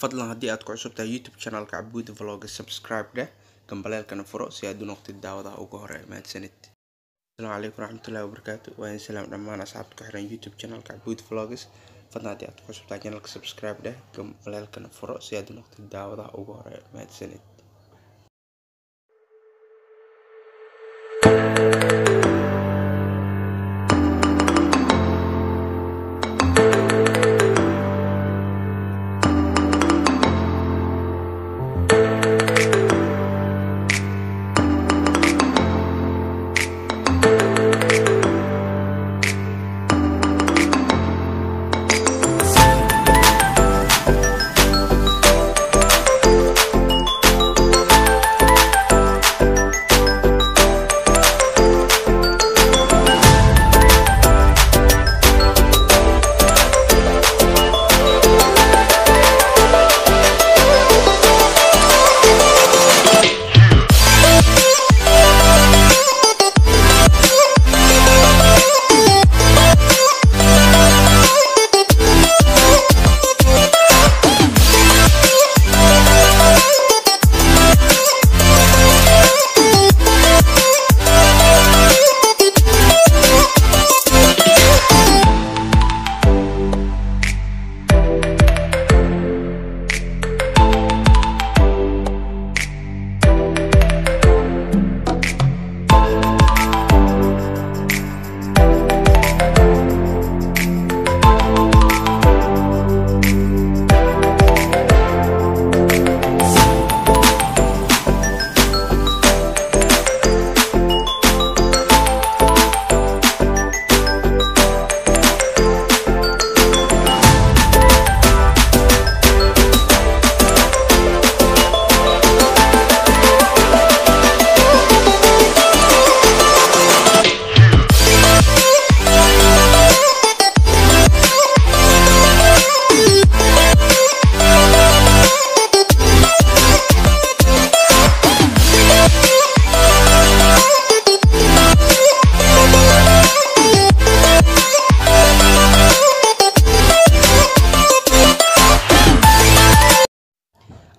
fadlan haddii aad ku cusub tahay YouTube channelka Cabudi Vlog subscribe dheh gambaleelkana furo si aad u noqotid daawadaha ugu hore mahadsanid. Assalaamu calaykum waraxmatullaahi wabarakaatuh. Waan salaam dhammaan asxaabta ku xiran YouTube channelka Cabudi Vlogs. Fadlan haddii aad ku cusub tahay channelka subscribe dheh gambaleelkana furo si aad u noqotid daawadaha ugu hore mahadsanid.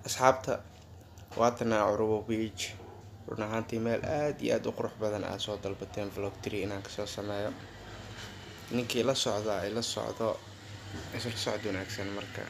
asxaabta waatana Urubo Beach run ahaantii meel aad iyo aad u qurux badan aad soo dalbateen vlog 3 inaan ka soo sameeyo ninkii la socda ay la socdo isla socod wanaagsan marka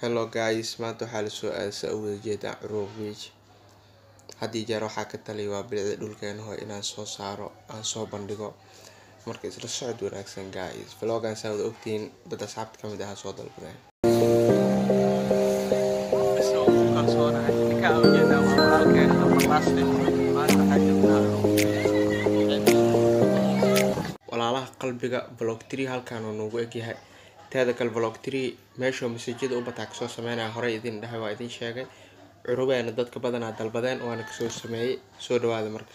Hello guys, maanta waxaa la soo aasa u wada jeedaa Curuuq Beach. Haddii jeer waxaa ka taliyay waa bilicda dhulkeena hoo inaan soo saaro, aan soo bandhigo. Marka isla socod wanaagsan guys. Vloggan saa wada ogtiin dad asxaabta kamid ah soo dalbadeen. walaalaha qalbiga vlog 3 halkaan oo noogu egyahay. teeda kale vlog 3 meesha masajida u bataa kasoo sameynaya hore idin dhahay waa idin sheegay curubeena dadka badanaa dalbadeen waana kasoo sameeyay soo dhawaada marka